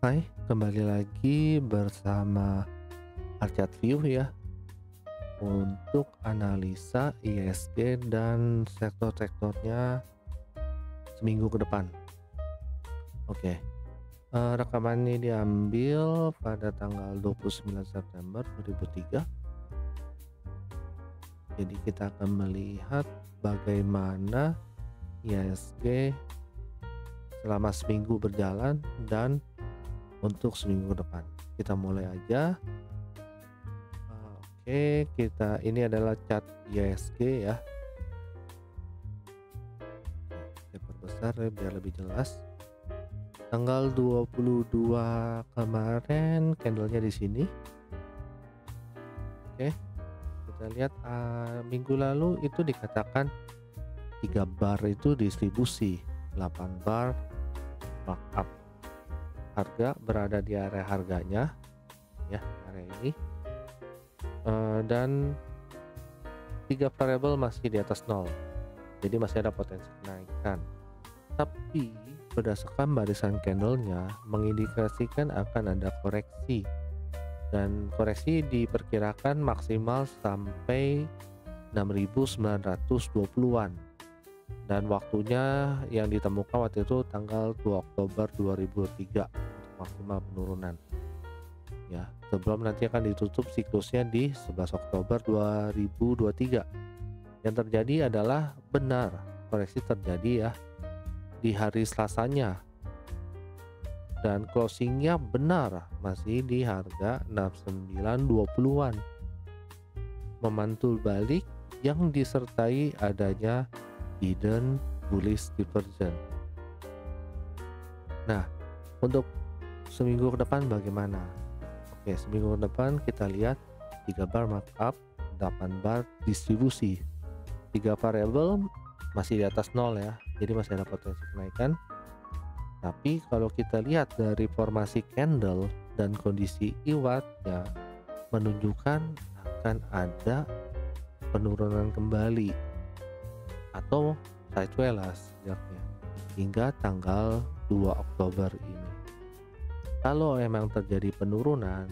Hai, kembali lagi bersama Archat View ya untuk analisa ISG dan sektor-sektornya seminggu ke depan. Oke, rekaman ini diambil pada tanggal 29 September 2003. Jadi kita akan melihat bagaimana ISG selama seminggu berjalan dan untuk seminggu ke depan. Kita mulai aja. Oke, ini adalah chart ISG ya. Saya perbesar ya, biar lebih jelas. Tanggal 22 kemarin candlenya di sini. Oke, kita lihat minggu lalu itu dikatakan 3 bar itu distribusi, 8 bar markup. Harga berada di area harganya ya, area ini, dan 3 variabel masih di atas 0, jadi masih ada potensi kenaikan. Tapi berdasarkan barisan candlenya mengindikasikan akan ada koreksi, dan koreksi diperkirakan maksimal sampai 6.920-an, dan waktunya yang ditemukan waktu itu tanggal 2 Oktober 2003 untuk maksimal penurunan ya, sebelum nanti akan ditutup siklusnya di 11 Oktober 2023. Yang terjadi adalah benar koreksi terjadi ya di hari Selasanya, dan closingnya benar masih di harga 6920-an, memantul balik yang disertai adanya hidden bullish divergence. Nah, untuk seminggu ke depan bagaimana? Oke, seminggu ke depan kita lihat 3 bar markup, 8 bar distribusi, 3 variabel masih di atas 0 ya, jadi masih ada potensi kenaikan. Tapi kalau kita lihat dari formasi candle dan kondisi iwat ya, menunjukkan akan ada penurunan kembali atau sideways lah sejaknya hingga tanggal 2 Oktober ini. Kalau emang terjadi penurunan,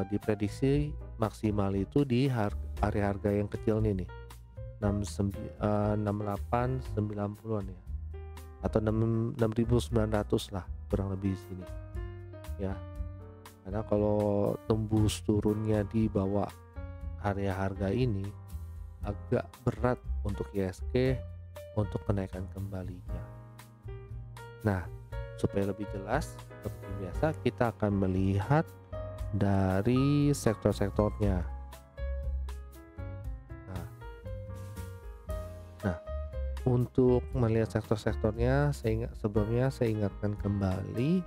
diprediksi maksimal itu di area harga yang kecil nih 6890-an ya, atau 6.900 lah kurang lebih di sini ya. Karena kalau tembus turunnya di bawah area harga ini agak berat untuk ISG untuk kenaikan kembalinya. Nah, supaya lebih jelas seperti biasa kita akan melihat dari sektor-sektornya. Nah, untuk melihat sektor-sektornya sebelumnya saya ingatkan kembali,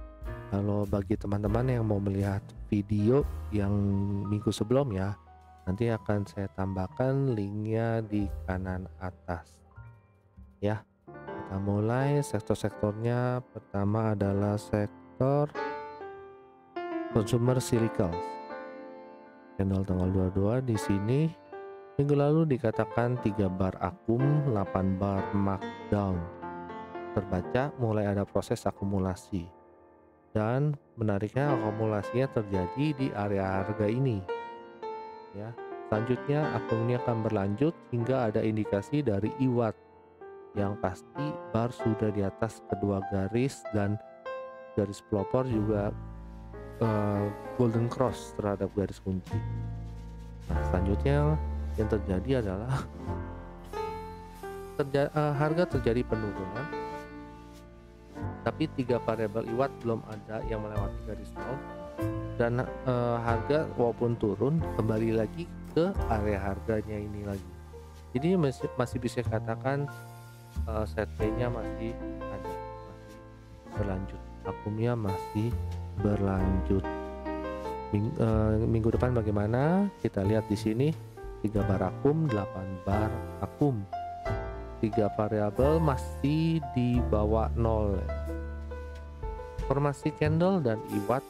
kalau bagi teman-teman yang mau melihat video yang minggu sebelum ya, nanti akan saya tambahkan linknya di kanan atas ya. Kita mulai sektor-sektornya. Pertama adalah sektor consumer cyclicals. Candle tanggal 22 di sini minggu lalu dikatakan 3 bar akum, 8 bar markdown. Terbaca mulai ada proses akumulasi, dan menariknya akumulasinya terjadi di area harga ini ya. Selanjutnya akumulasinya akan berlanjut hingga ada indikasi dari iwat yang pasti bar sudah di atas kedua garis, dan garis pelopor juga golden cross terhadap garis kunci. Nah, selanjutnya yang terjadi adalah harga terjadi penurunan, tapi 3 variabel iwat belum ada yang melewati garis 0, dan harga walaupun turun kembali lagi ke area harganya ini lagi. Jadi masih bisa katakan setway-nya masih ada, masih berlanjut, akumnya masih berlanjut. Minggu depan bagaimana? Kita lihat di sini 3 bar akum, 8 bar akum, 3 variabel masih di bawah 0. Formasi candle dan iwat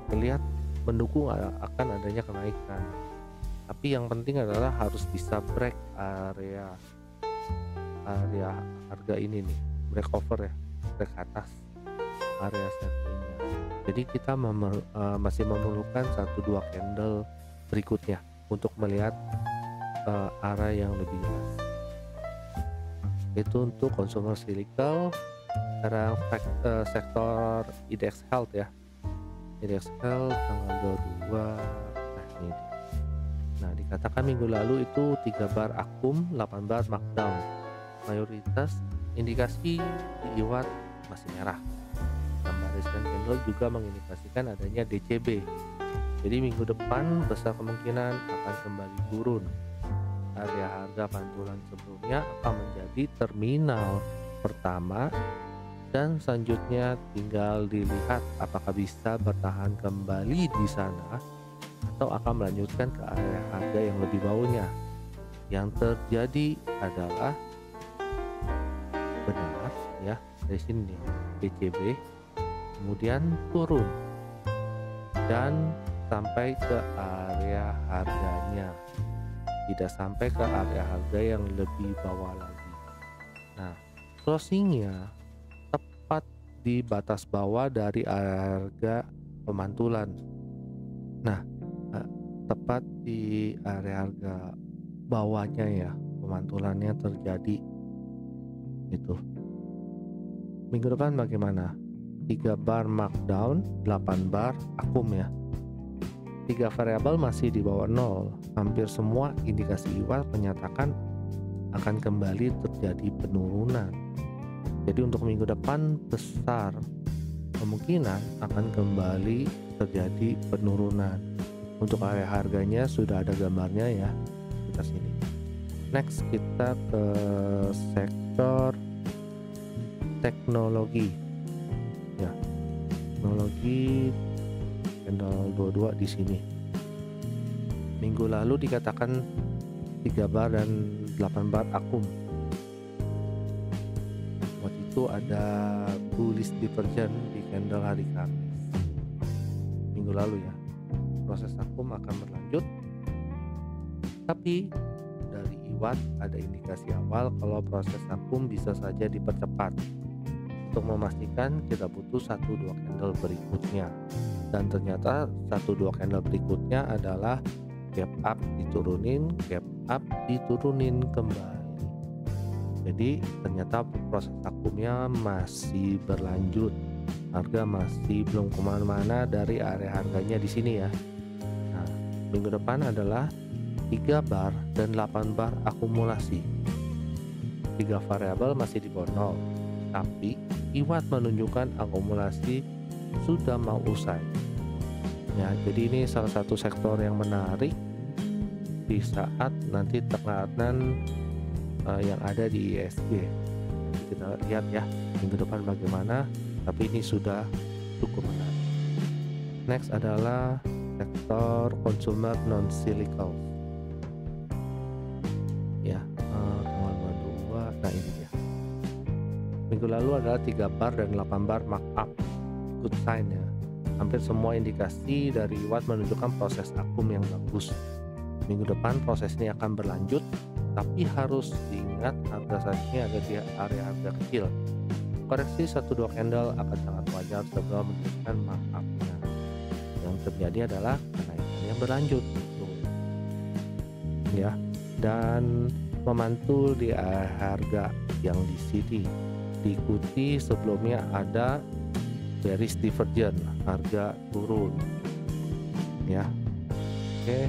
terlihat mendukung akan adanya kenaikan, tapi yang penting adalah harus bisa break area harga ini nih, break over ya, break atas area settingnya. Jadi kita masih memerlukan 1-2 candle berikutnya untuk melihat arah yang lebih jelas. Itu untuk consumer cyclical. Sekarang sektor IDX Health ya. IDX Health tanggal 22. Nah ini dia. Nah dikatakan minggu lalu itu 3 bar akum, 8 bar markdown. Mayoritas indikasi di IWAT masih merah. Gambar resistance candle juga mengindikasikan adanya DCB. Jadi minggu depan besar kemungkinan akan kembali turun. Area harga pantulan sebelumnya akan menjadi terminal pertama, dan selanjutnya tinggal dilihat apakah bisa bertahan kembali di sana atau akan melanjutkan ke area harga yang lebih bawahnya. Yang terjadi adalah benar ya, dari sini DCB kemudian turun dan sampai ke area harganya, tidak sampai ke area harga yang lebih bawah lagi. Nah closingnya tepat di batas bawah dari harga pemantulan. Nah tepat di area harga bawahnya ya pemantulannya terjadi itu. Minggu depan bagaimana? 3 bar markdown, 8 bar akum ya. 3 variabel masih di bawah 0. Hampir semua indikasi IWAT menyatakan akan kembali terjadi penurunan. Jadi untuk minggu depan besar kemungkinan akan kembali terjadi penurunan. Untuk area harganya sudah ada gambarnya ya, kita sini. Next kita ke sektor teknologi ya, teknologi candle 22 di sini. Minggu lalu dikatakan 3 bar dan 8 bar akum. Waktu itu ada bullish divergence di candle hari Kamis minggu lalu ya. Proses akum akan berlanjut, tapi dari IWAT ada indikasi awal kalau proses akum bisa saja dipercepat. Untuk memastikan kita butuh 1-2 candle berikutnya, dan ternyata 1-2 candle berikutnya adalah gap up diturunin, gap up diturunin kembali. Jadi ternyata proses akumnya masih berlanjut, harga masih belum kemana-mana dari area harganya di sini ya. Nah minggu depan adalah 3 bar dan 8 bar akumulasi. 3 variabel masih di bawah 0, tapi IWAT menunjukkan akumulasi sudah mau usai ya. Jadi ini salah satu sektor yang menarik di saat nanti tekanan yang ada di ISG. Kita lihat ya minggu depan bagaimana, tapi ini sudah cukup menarik. Next adalah sektor consumer non cyclical ya, tanggal 22. Nah ini dia. Minggu lalu adalah 3 bar dan 8 bar markup, good sign ya. Hampir semua indikasi dari IWAT menunjukkan proses akum yang bagus. Minggu depan proses ini akan berlanjut, tapi harus diingat harga saat ini ada di area harga kecil. Koreksi 1-2 candle akan sangat wajar sebelum menunjukkan markupnya. Yang terjadi adalah kenaikan yang berlanjut ya, dan memantul di harga yang di sini. Diikuti sebelumnya ada bearish divergence, harga turun ya. Oke,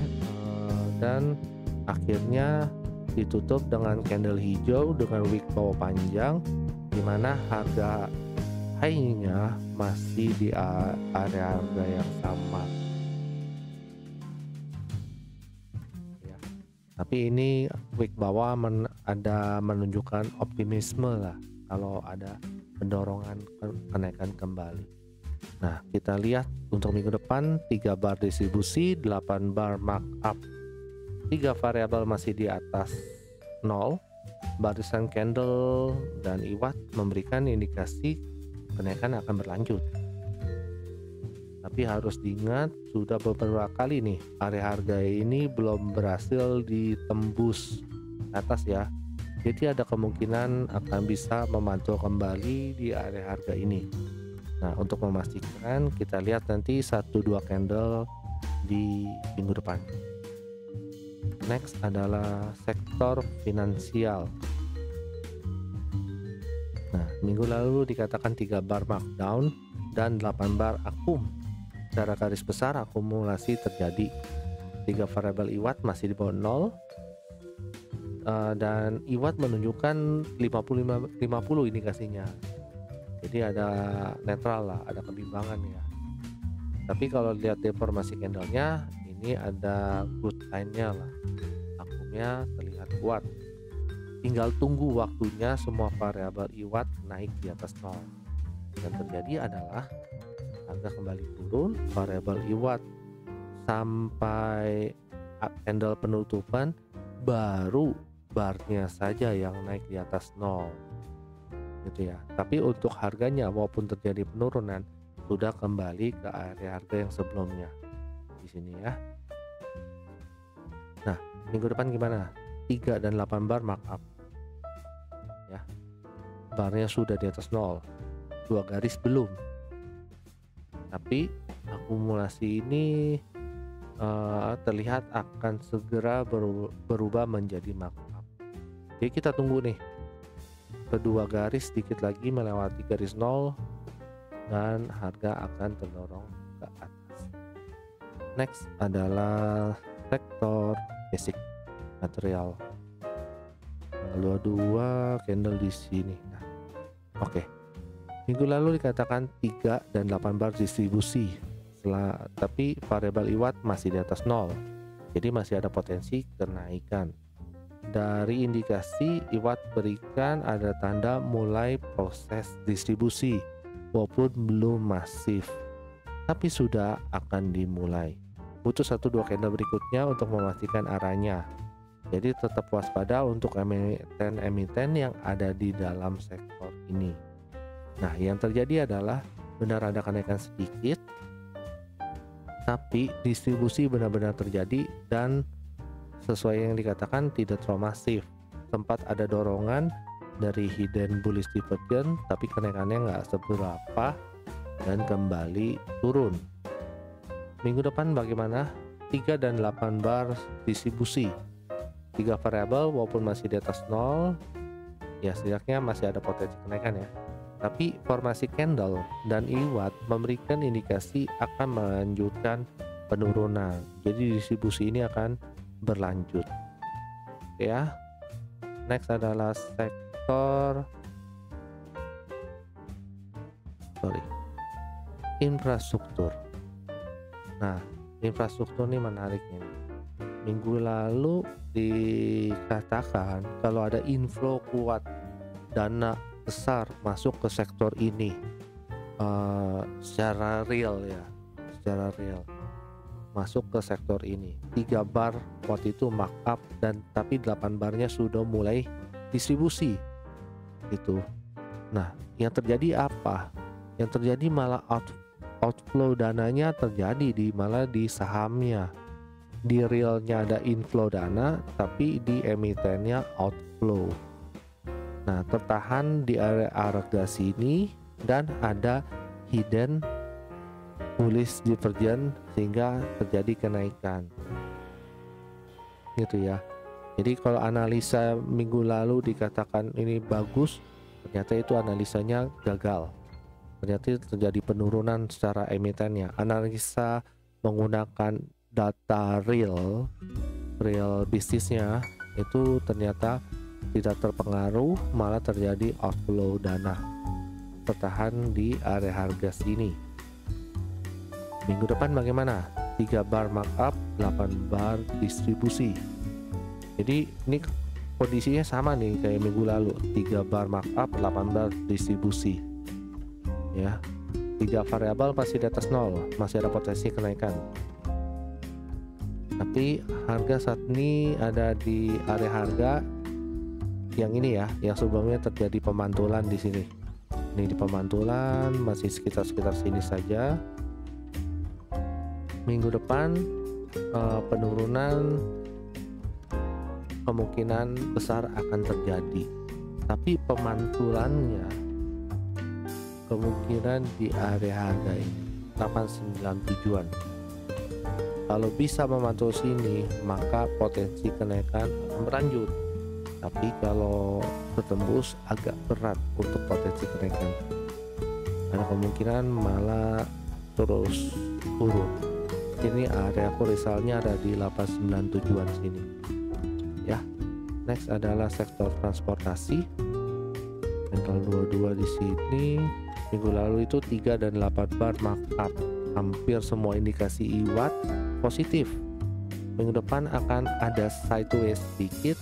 dan akhirnya ditutup dengan candle hijau dengan wick bawah panjang, di mana harga high-nya masih di area harga yang sama ya. Tapi ini wick bawah ada menunjukkan optimisme lah kalau ada pendorongan kenaikan kembali. Nah kita lihat untuk minggu depan 3 bar distribusi, 8 bar markup. 3 variabel masih di atas 0. Barisan candle dan IWAT memberikan indikasi kenaikan akan berlanjut. Tapi harus diingat sudah beberapa kali nih area harga ini belum berhasil ditembus atas ya. Jadi ada kemungkinan akan bisa memantul kembali di area harga ini. Nah, untuk memastikan kita lihat nanti 1-2 candle di minggu depan. Next adalah sektor finansial. Nah, minggu lalu dikatakan 3 bar markdown dan 8 bar akum. Secara garis besar akumulasi terjadi. 3 variabel IWAT masih di bawah 0, dan IWAT menunjukkan 50 indikasinya. Jadi ada netral lah, ada kebimbangan ya. Tapi kalau lihat deformasi candlenya, ini ada good sign-nya lah. Akumnya terlihat kuat. Tinggal tunggu waktunya semua variabel IWAT naik di atas 0. Yang terjadi adalah harga kembali turun, variabel IWAT sampai candle penutupan, baru barnya saja yang naik di atas 0 gitu ya. Tapi untuk harganya maupun terjadi penurunan sudah kembali ke area harga yang sebelumnya di sini ya. Nah, minggu depan gimana? 3 dan 8 bar markup ya. Barnya sudah di atas 0, 2 garis belum. Tapi akumulasi ini terlihat akan segera berubah menjadi markup. Jadi kita tunggu nih, kedua garis sedikit lagi melewati garis 0 dan harga akan terdorong ke atas. Next adalah sektor basic material. Tanggal 22 candle di sini. Nah, oke. Minggu lalu dikatakan 3 dan 8 bar distribusi. Tapi variabel IWAT masih di atas 0. Jadi masih ada potensi kenaikan. Dari indikasi IWAT berikan ada tanda mulai proses distribusi, walaupun belum masif, tapi sudah akan dimulai. Butuh 1-2 candle berikutnya untuk memastikan arahnya. Jadi tetap waspada untuk emiten-emiten yang ada di dalam sektor ini. Nah, yang terjadi adalah benar ada kenaikan sedikit, tapi distribusi benar-benar terjadi dan sesuai yang dikatakan tidak terlalu masif. Sempat ada dorongan dari hidden bullish divergence, tapi kenaikannya nggak seberapa dan kembali turun. Minggu depan bagaimana? 3 dan 8 bar distribusi. 3 variabel walaupun masih di atas 0, ya setidaknya masih ada potensi kenaikan ya. Tapi formasi candle dan IWAT memberikan indikasi akan melanjutkan penurunan. Jadi distribusi ini akan berlanjut. Oke ya. Next adalah sektor infrastruktur. Nah, infrastruktur ini menarik ini. Minggu lalu dikatakan kalau ada inflow kuat dana besar masuk ke sektor ini secara real ya, secara real masuk ke sektor ini. 3 bar waktu itu markup dan tapi 8 barnya sudah mulai distribusi itu. Nah, yang terjadi apa? Yang terjadi malah outflow dananya terjadi malah di sahamnya. Di realnya ada inflow dana, tapi di emitennya outflow. Nah, tertahan di area harga sini dan ada hidden bullish divergence sehingga terjadi kenaikan gitu ya. Jadi kalau analisa minggu lalu dikatakan ini bagus, ternyata itu analisanya gagal. Ternyata terjadi penurunan secara emitennya. Analisa menggunakan data real bisnisnya itu ternyata tidak terpengaruh, malah terjadi outflow dana, tertahan di area harga sini. Minggu depan bagaimana? 3 bar markup, 8 bar distribusi. Jadi ini kondisinya sama nih kayak minggu lalu, 3 bar markup, 8 bar distribusi ya. 3 variabel masih di atas 0, masih ada potensi kenaikan. Tapi harga saat ini ada di area harga yang ini ya, yang sebelumnya terjadi pemantulan di sini. Ini di pemantulan masih sekitar sini saja. Minggu depan penurunan kemungkinan besar akan terjadi, tapi pemantulannya kemungkinan di area harga ini 897-an. Kalau bisa memantau sini, maka potensi kenaikan akan berlanjut. Tapi kalau tertembus agak berat untuk potensi kenaikan. Ada kemungkinan malah terus turun. Ini area horizontалnya ada di 897-an sini. Ya. Next adalah sektor transportasi. Candle 22 di sini. Minggu lalu itu 3 dan 8 bar markup. Hampir semua indikasi IWAT positif. Minggu depan akan ada sideways sedikit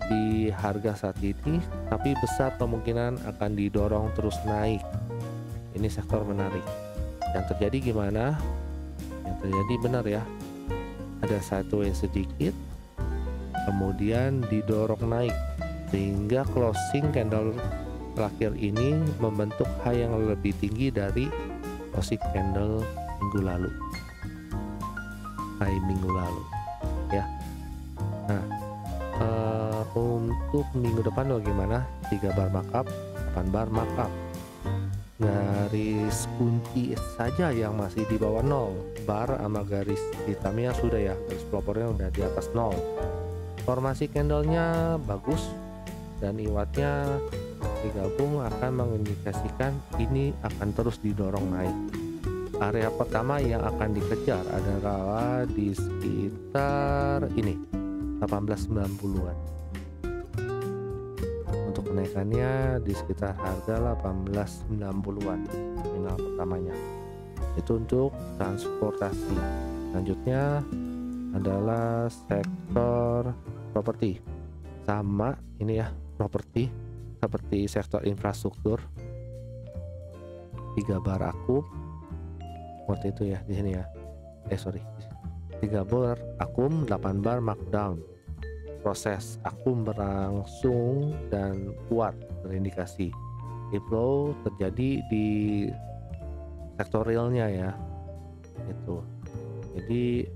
di harga saat ini, tapi besar kemungkinan akan didorong terus naik. Ini sektor menarik. Yang terjadi gimana? Yang terjadi benar ya, ada sideways sedikit, kemudian didorong naik sehingga closing candle terakhir ini membentuk high yang lebih tinggi dari closing candle minggu lalu, high minggu lalu ya. Nah, untuk minggu depan bagaimana? 3 bar markup, 8 bar markup. Garis kunci saja yang masih di bawah 0, bar sama garis hitamnya sudah ya, garis pelopornya udah di atas 0. Formasi candlenya bagus dan IWAT-nya digabung akan mengindikasikan ini akan terus didorong naik. Area pertama yang akan dikejar adalah di sekitar ini 1890-an. Untuk kenaikannya di sekitar harga 1890-an nominal pertamanya. Itu untuk transportasi. Selanjutnya adalah sektor properti. Sama ini ya, properti seperti sektor infrastruktur. 3 bar akum seperti itu ya di sini ya. 3 bar akum, 8 bar markdown. Proses akum berlangsung dan kuat, terindikasi inflow terjadi di sektor realnya ya. Itu. Jadi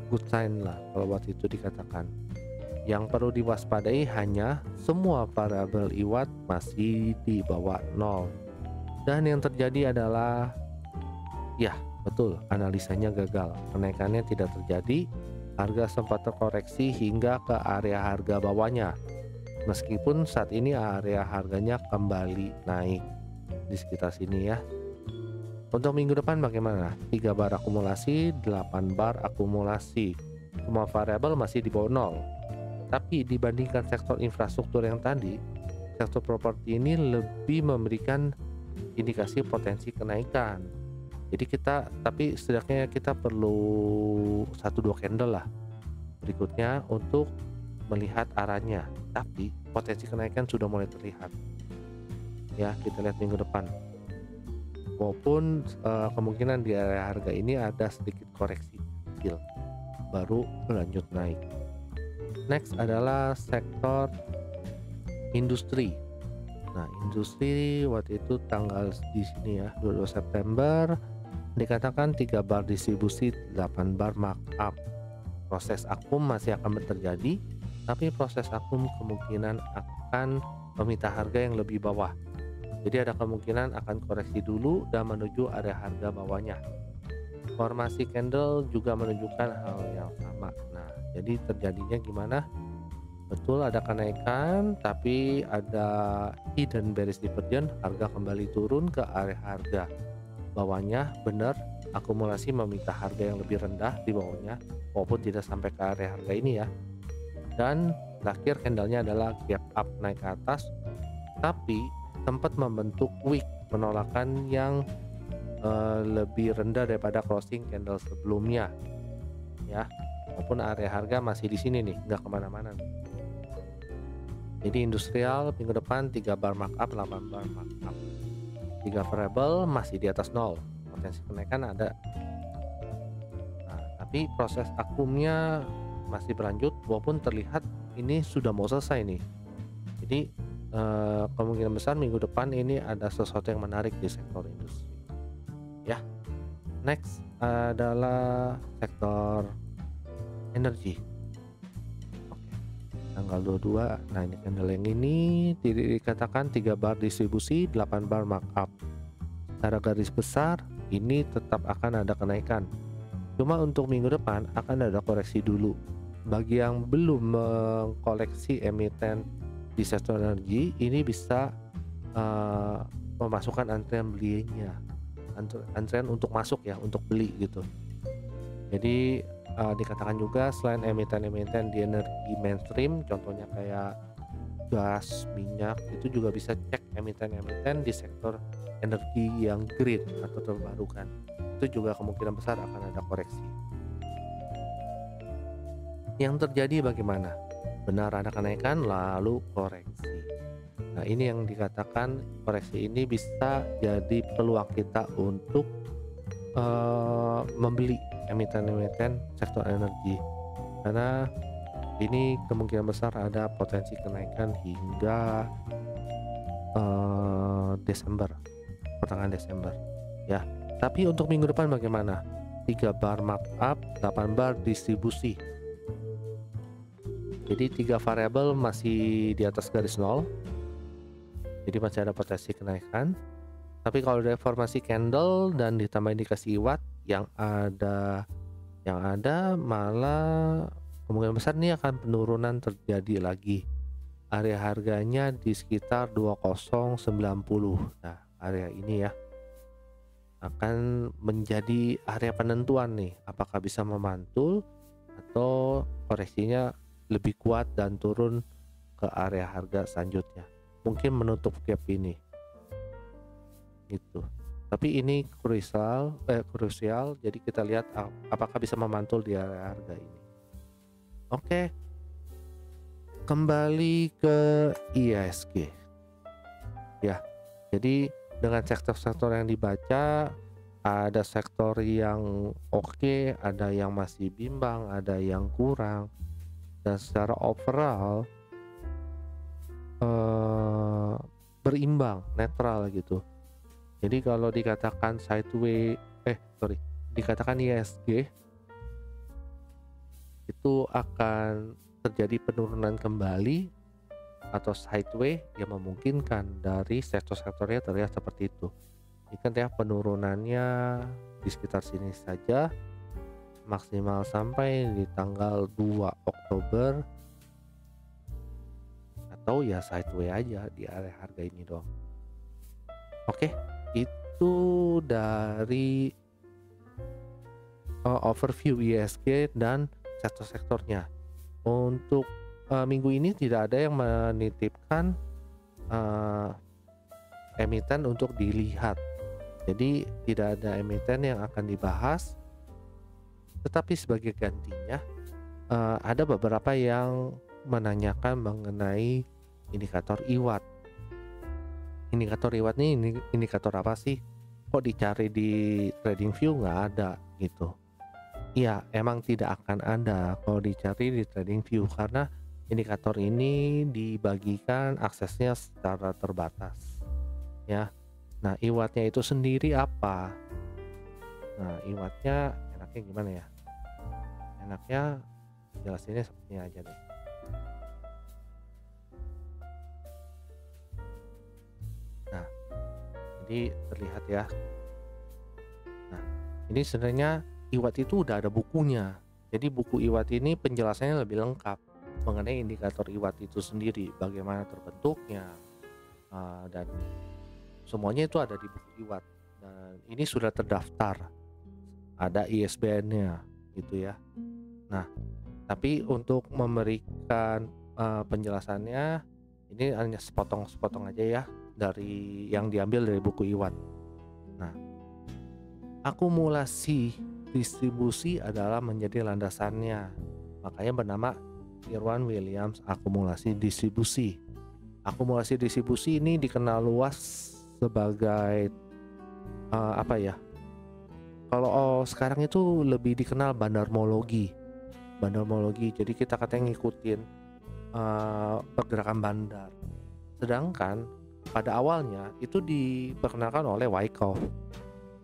good sign lah kalau waktu itu dikatakan. Yang perlu diwaspadai hanya semua variabel IWAT masih di bawah 0. Dan yang terjadi adalah ya betul, analisanya gagal. Kenaikannya tidak terjadi. Harga sempat terkoreksi hingga ke area harga bawahnya. Meskipun saat ini area harganya kembali naik di sekitar sini ya. Untuk minggu depan bagaimana? 3 bar akumulasi, 8 bar akumulasi. Semua variabel masih di bawah 0. Tapi dibandingkan sektor infrastruktur yang tadi, sektor properti ini lebih memberikan indikasi potensi kenaikan. Jadi tapi setidaknya kita perlu 1-2 candle lah berikutnya untuk melihat arahnya. Tapi potensi kenaikan sudah mulai terlihat. Ya, kita lihat minggu depan. Walaupun kemungkinan di area harga ini ada sedikit koreksi kecil, baru berlanjut naik. Next adalah sektor industri. Nah, industri waktu itu tanggal di sini ya, 22 September dikatakan 3 bar distribusi, 8 bar markup. Proses akum masih akan terjadi, tapi proses akum kemungkinan akan meminta harga yang lebih bawah. Jadi ada kemungkinan akan koreksi dulu dan menuju area harga bawahnya. Formasi candle juga menunjukkan hal yang sama. Nah, jadi terjadinya gimana? Betul ada kenaikan, tapi ada hidden bearish divergence, harga kembali turun ke area harga bawahnya. Benar, akumulasi meminta harga yang lebih rendah di bawahnya, walaupun tidak sampai ke area harga ini ya. Dan terakhir candlenya adalah gap up naik ke atas, tapi sempat membentuk wick penolakan yang lebih rendah daripada closing candle sebelumnya ya, maupun area harga masih di sini nih, nggak kemana-mana nih. Jadi industrial minggu depan 3 bar markup, 8 bar markup. 3 variable masih di atas 0, potensi kenaikan ada. Nah, tapi proses akumnya masih berlanjut, walaupun terlihat ini sudah mau selesai nih. Jadi kemungkinan besar minggu depan ini ada sesuatu yang menarik di sektor industri ya. Next adalah sektor energi. Oke. tanggal 22. Nah, ini candle yang ini dikatakan 3 bar distribusi, 8 bar markup. Secara garis besar ini tetap akan ada kenaikan. Cuma untuk minggu depan akan ada koreksi dulu. Bagi yang belum mengkoleksi emiten di sektor energi, ini bisa memasukkan antrian belinya, antrian untuk masuk ya, untuk beli gitu. Jadi dikatakan juga selain emiten-emiten di energi mainstream, contohnya kayak gas, minyak, itu juga bisa cek emiten-emiten di sektor energi yang green atau terbarukan. Itu juga kemungkinan besar akan ada koreksi. Yang terjadi bagaimana? Benar ada kenaikan lalu koreksi. Nah, ini yang dikatakan koreksi ini bisa jadi peluang kita untuk membeli emiten-emiten sektor energi, karena ini kemungkinan besar ada potensi kenaikan hingga Desember, pertengahan Desember ya. Tapi untuk minggu depan bagaimana? 3 bar markup, 8 bar distribusi. Jadi 3 variabel masih di atas garis nol. Jadi masih ada potensi kenaikan. Tapi kalau dari formasi candle dan ditambah indikasi watt yang ada malah kemungkinan besar ini akan penurunan terjadi lagi. Area harganya di sekitar 2090. Nah, area ini ya akan menjadi area penentuan nih, apakah bisa memantul atau koreksinya lebih kuat dan turun ke area harga selanjutnya. Mungkin menutup gap ini. Gitu. Tapi ini krusial, jadi kita lihat apakah bisa memantul di area harga ini. Oke. Kembali ke IHSG. Ya. Jadi dengan sektor-sektor yang dibaca, ada sektor yang oke, ada yang masih bimbang, ada yang kurang. Dan secara overall berimbang, netral gitu. Jadi kalau dikatakan dikatakan IHSG itu akan terjadi penurunan kembali atau sideways yang memungkinkan dari sektor-sektornya terlihat seperti itu. Ini kan ya penurunannya di sekitar sini saja, maksimal sampai di tanggal 2 Oktober, atau ya sideways aja di area harga ini doang. Oke, itu dari overview IHSG dan sektor-sektornya. Untuk minggu ini tidak ada yang menitipkan emiten untuk dilihat. Jadi tidak ada emiten yang akan dibahas. Tetapi sebagai gantinya ada beberapa yang menanyakan mengenai indikator IWAT. Indikator IWAT ini indikator apa sih? Kok dicari di TradingView nggak ada gitu? Iya, emang tidak akan ada kalau dicari di TradingView karena indikator ini dibagikan aksesnya secara terbatas. Ya. Nah, IWAT-nya itu sendiri apa? Nah, IWAT-nya enaknya gimana ya? Enaknya jelasinnya seperti aja deh. Nah, jadi terlihat ya. Nah, ini sebenarnya IWAT itu udah ada bukunya. Jadi buku IWAT ini penjelasannya lebih lengkap mengenai indikator IWAT itu sendiri, bagaimana terbentuknya, dan semuanya itu ada di buku IWAT. Dan ini sudah terdaftar, ada ISBN-nya gitu ya. Nah, tapi untuk memberikan penjelasannya ini hanya sepotong-sepotong aja ya dari yang diambil dari buku IWAT. Nah, akumulasi distribusi adalah menjadi landasannya, makanya bernama Irwan Williams akumulasi distribusi. Akumulasi distribusi ini dikenal luas sebagai apa ya? Kalau sekarang itu lebih dikenal bandarmologi. Jadi kita katanya ngikutin pergerakan bandar. Sedangkan pada awalnya itu diperkenalkan oleh Wyckoff.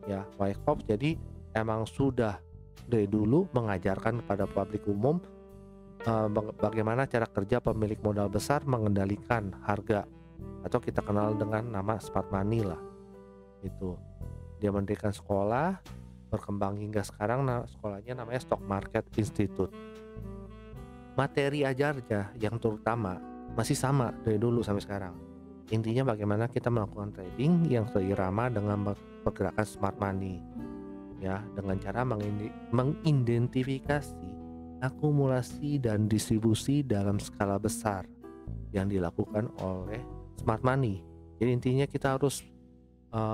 Ya, Wyckoff jadi emang sudah dari dulu mengajarkan kepada publik umum bagaimana cara kerja pemilik modal besar mengendalikan harga, atau kita kenal dengan nama smart money lah. Itu dia mendirikan sekolah, berkembang hingga sekarang. Sekolahnya namanya Stock Market Institute. Materi ajarnya yang terutama masih sama dari dulu sampai sekarang. Intinya bagaimana kita melakukan trading yang seirama dengan pergerakan smart money, ya, dengan cara mengidentifikasi akumulasi dan distribusi dalam skala besar yang dilakukan oleh smart money. Jadi intinya kita harus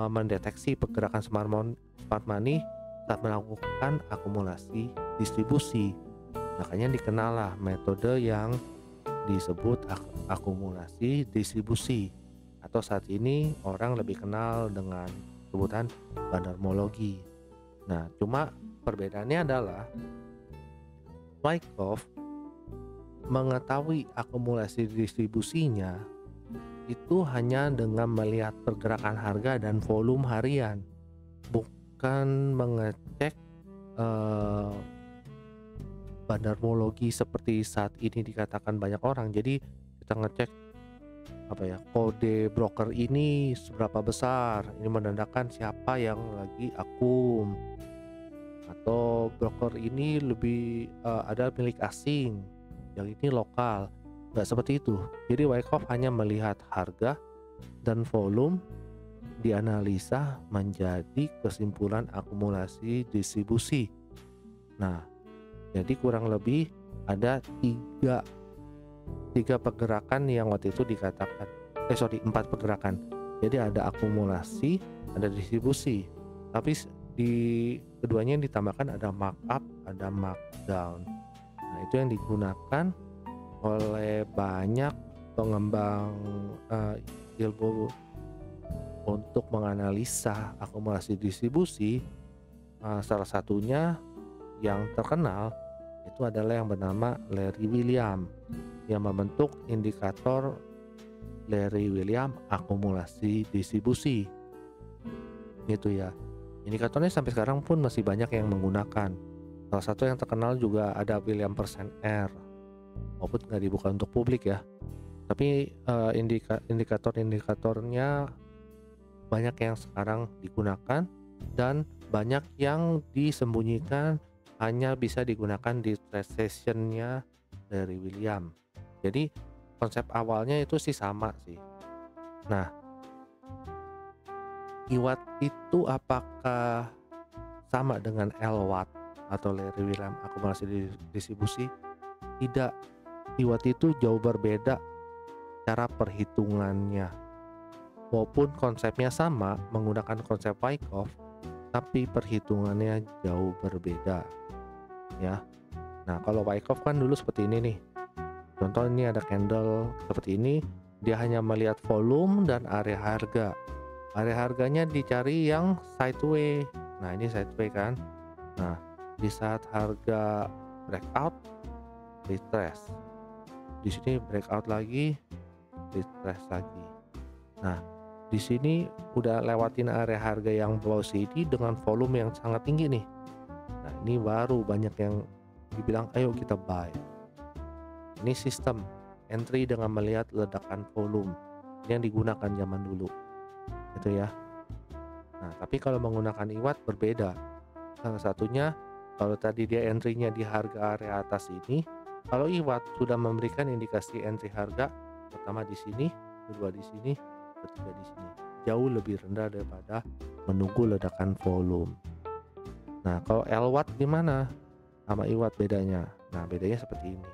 mendeteksi pergerakan smart money saat melakukan akumulasi distribusi. Makanya dikenal lah metode yang disebut akumulasi distribusi, atau saat ini orang lebih kenal dengan sebutan bandarmologi. Nah, cuma perbedaannya adalah Wyckoff mengetahui akumulasi distribusinya itu hanya dengan melihat pergerakan harga dan volume harian, bukan mengecek bandarmologi seperti saat ini dikatakan banyak orang. Jadi kita ngecek kode broker ini seberapa besar, ini menandakan siapa yang lagi akum, atau broker ini lebih ada milik asing, yang ini lokal. Nggak seperti itu. Jadi Wyckoff hanya melihat harga dan volume, dianalisa menjadi kesimpulan akumulasi distribusi. Nah, jadi kurang lebih ada tiga pergerakan yang waktu itu dikatakan 4 pergerakan. Jadi ada akumulasi, ada distribusi, tapi di keduanya yang ditambahkan ada markup, ada markdown. Nah, itu yang digunakan oleh banyak pengembang ilmu untuk menganalisa akumulasi distribusi. Salah satunya yang terkenal itu adalah yang bernama Larry William, yang membentuk indikator Larry William akumulasi distribusi. Gitu ya. Indikatornya sampai sekarang pun masih banyak yang menggunakan. Salah satu yang terkenal juga ada William persen R, walaupun nggak dibuka untuk publik ya. Tapi indikator-indikatornya banyak yang sekarang digunakan, dan banyak yang disembunyikan hanya bisa digunakan di trade sessionnya dari William. Jadi konsep awalnya itu sih sama sih. Nah, IWAT itu apakah sama dengan LWAT atau Larry William akumulasi distribusi? Tidak. IWAT itu jauh berbeda cara perhitungannya. Walaupun konsepnya sama, menggunakan konsep Wyckoff, tapi perhitungannya jauh berbeda. Ya. Nah, kalau Wyckoff kan dulu seperti ini nih. Contoh, ini ada candle seperti ini, dia hanya melihat volume dan area harga. Area harganya dicari yang sideway. Nah, ini sideway kan. Nah, di saat harga breakout, retrace. Di sini breakout lagi, retrace lagi. Nah, di sini udah lewatin area harga yang bawah sini dengan volume yang sangat tinggi nih. Nah, ini baru banyak yang dibilang ayo kita buy. Ini sistem entry dengan melihat ledakan volume yang digunakan zaman dulu, gitu ya. Nah, tapi kalau menggunakan IWAT berbeda. Salah satunya, kalau tadi dia entry-nya di harga area atas ini, kalau IWAT sudah memberikan indikasi entry harga pertama di sini, kedua di sini, ketiga di sini, jauh lebih rendah daripada menunggu ledakan volume. Nah, kalau LWAT gimana sama IWAT bedanya? Nah, bedanya seperti ini.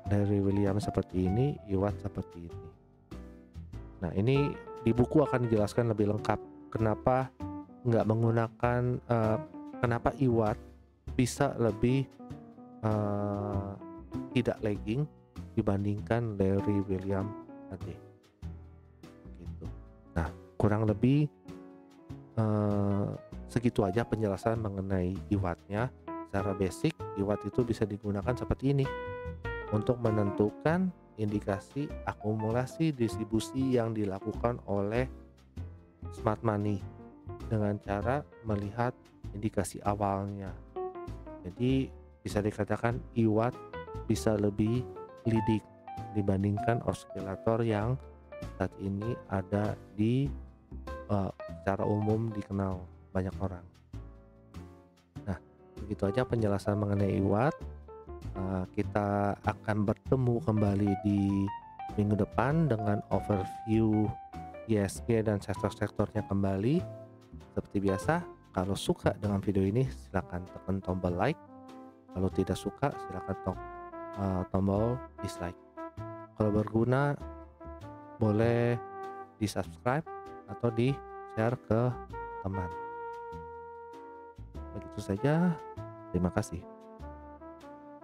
Dari William seperti ini, IWAT seperti ini. Nah, ini di buku akan dijelaskan lebih lengkap kenapa nggak menggunakan kenapa IWAT bisa lebih tidak lagging dibandingkan Larry William tadi. Gitu. Nah, kurang lebih segitu aja penjelasan mengenai IWAT-nya. Secara basic, IWAT itu bisa digunakan seperti ini untuk menentukan indikasi akumulasi distribusi yang dilakukan oleh smart money dengan cara melihat indikasi awalnya. Jadi bisa dikatakan IWAT bisa lebih lidik dibandingkan osilator yang saat ini ada di secara umum dikenal banyak orang. Nah, begitu aja penjelasan mengenai watt. Kita akan bertemu kembali di minggu depan dengan overview ISG dan sektor-sektornya kembali. Seperti biasa, kalau suka dengan video ini silahkan tekan tombol like. Kalau tidak suka silahkan tombol dislike. Kalau berguna boleh di subscribe atau di share ke teman. Begitu saja, terima kasih.